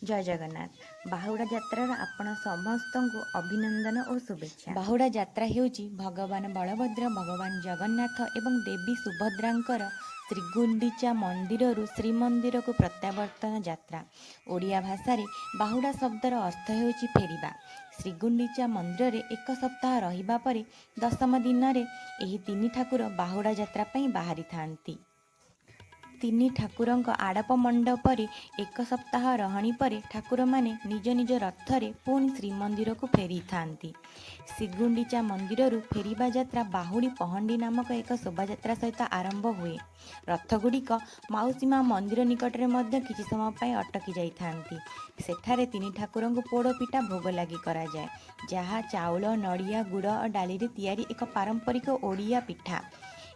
जय जगन्नाथ। बाहुड़ा यात्रार आपण समस्तଙ୍କୁ अभिनंदन और शुभेच्छा। बाहुड़ा यात्रा हेउची भगवान बलभद्र, भगवान जगन्नाथ एवं देवी सुभद्रांकर श्रीगुंडीचा मंदिररू श्रीमंदिर को प्रत्यावर्तन यात्रा। ओडिया भाषा बाहुड़ा शब्दर अर्थ हेउची फेरिबा। श्रीगुंडीचा मंदिर रे एक सप्ताह रहिबा परे दशम दिन रे एही तीन ठाकुर बाहुड़ा यात्रा पई बाहरी थांती। तीन ठाकुरଙ୍କ आड़प मंडपरे एक सप्ताह रहणी परे ठाकुर माने निज निज रथरे पुणी श्रीमंदिर को फेरी थांती। श्रीगुंडीचा मंदिररू फेरिबा यात्रा बाहुड़ी पहंडी नामक एक शोभायात्रा सहित आरंभ हुए। रथगुड़िक माउसीमा मंदिर निकटरे मध्य किछि समय पई अटकी जाई थांती। सेठारे तीन ठाकुरଙ୍କୁ पोड़ पिठा भोग लागि करा जाए, जहा चाउल, नड़िया, गुड़ और डाली रे तैयारी एक पारंपरिक ओडिया पिठा।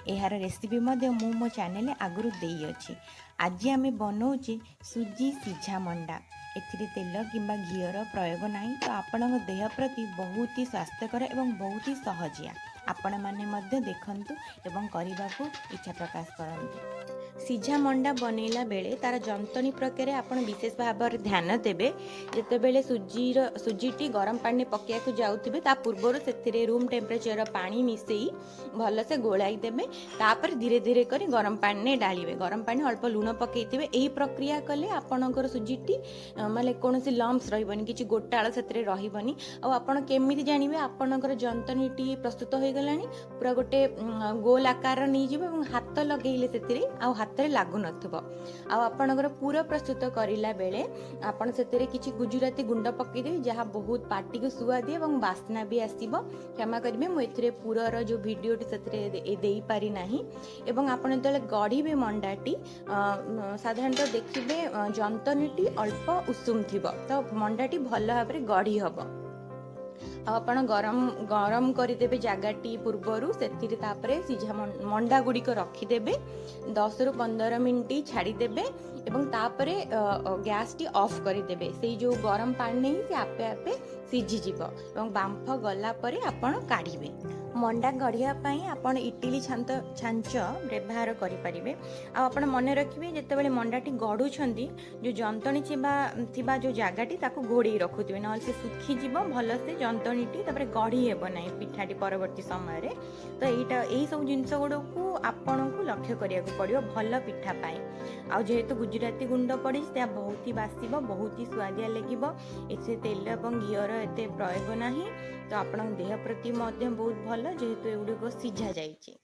यार रेसिपी मो मो चैनल आगुरी देई अछि। आज आम बनाऊे सुजी सिझा मंडा। एथिरे तेल किंबा घीर प्रयोग नहीं, तो आपण देह प्रति बहुत ही स्वास्थ्यकर एवं बहुत ही सहजिया। आपण माने मध्य देखंतु एवं करने को इच्छा प्रकाश करंतु। सिझा मंडा बनैला बेले तार जंतनी प्रक्रिया रे आपण विशेष भाव ध्यान देबे। जेते बेले सुजीटी गरम पानी पकेया को जाउथिबे ता पूर्व से रूम टेम्परेचर पानी मिसेई भल से गोलाई देबे। तापर धीरे धीरे करी गरम पानी ने डालिबे। गरम पानी अल्प लूण पकेइथिबे। एही प्रक्रिया कले आपणकर सुजीटी माने कोनोसी लम्स रहिबनी, किछि गोटाळ सेतरे रहिबनी। आ आपण केमिति जानिबे आपणकर जंतनीटी प्रस्तुत होई गलानी? पूरा गोटे गोल आकार नै जिवो एवं हाथ लगेइले सेतिरे आ हाथ रे लागु नथबो। आ आपणकर पूरा प्रस्तुत करिला बेले आपण सेतिरे किछि गुजराती गुंड पकेइ देबे, जहा बहुत पार्टी को सुआदी एवं वासना भी आसीबो। क्षमा करिबे, मु एथिरे पूरार जो वीडियोटी सेतिरे देई पारि नाही। एवं आपण तले गढ़ीबे मंडाटी साधारणतः देखिबे जंतनीटी अल्प उषुम थिबो, तो मंडाटी भल भाबरे गढ़ी हबो। आपण गरम गरम करदेवे जगाटी पूर्वर से सिझा मंडा गुड़िक रखिदेवे। 10 ରୁ 15 मिनिट छाड़ीदेवे एवं तापरे गैस टी ऑफ करदेवे। से जो गरम पानी नहीं से आपे आपे सिझीजिव एवं बांफ गला परे आपण काढ़ीबे। मंडा गढ़िया पाई आपण इडली छांच व्यवहार करें। आपण मन रखिए जितेबाला मंडाटी गढ़ुंट जो जंतनी थिबा जो जगाटी ताको घोड़े रखुवे, ना से सुखीजिव भल से जंतनीटी गढ़ी हेब ना पिठाटी परवर्ती समय रे। तो यही सब जिनस गुड़ को आपण को लक्ष्य करिया पड़ो भल पिठा पाई। आ जेहेतु गुजराती गुंड पड़ी बहुत ही बासिब, बहुत ही स्वादिया लगे। इसे तेल और घीर एत प्रयोग नहीं, तो आपण देह प्रति बहुत भल जेहेतु एगुड़िक सिझा जाइए।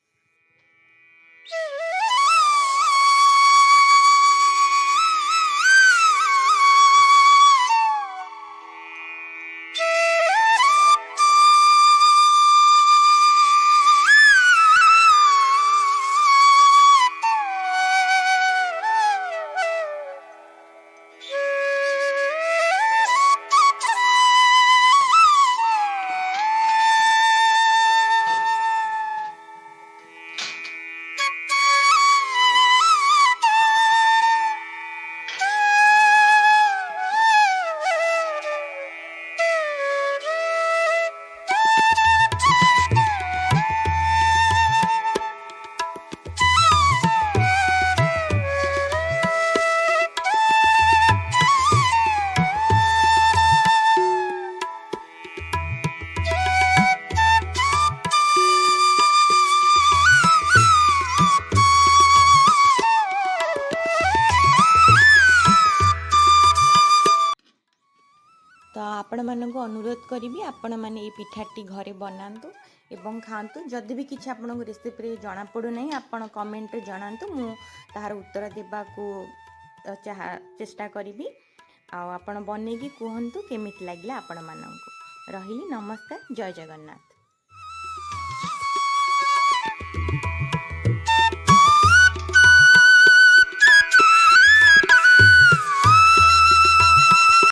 तो आपण मानक अनुरोध करी आपण मैंने ये पिठाटी घरे बनातु एवं खातु। जदि भी किसी आपन रेसिपी जना पड़ू ना आपण कमेंट रे जनातु, मु तार उत्तर देबा को चेष्टा करी। आपण बनैकी कहतु केमिति लागला आपण मानक। रहिली, नमस्कार, जय जगन्नाथ।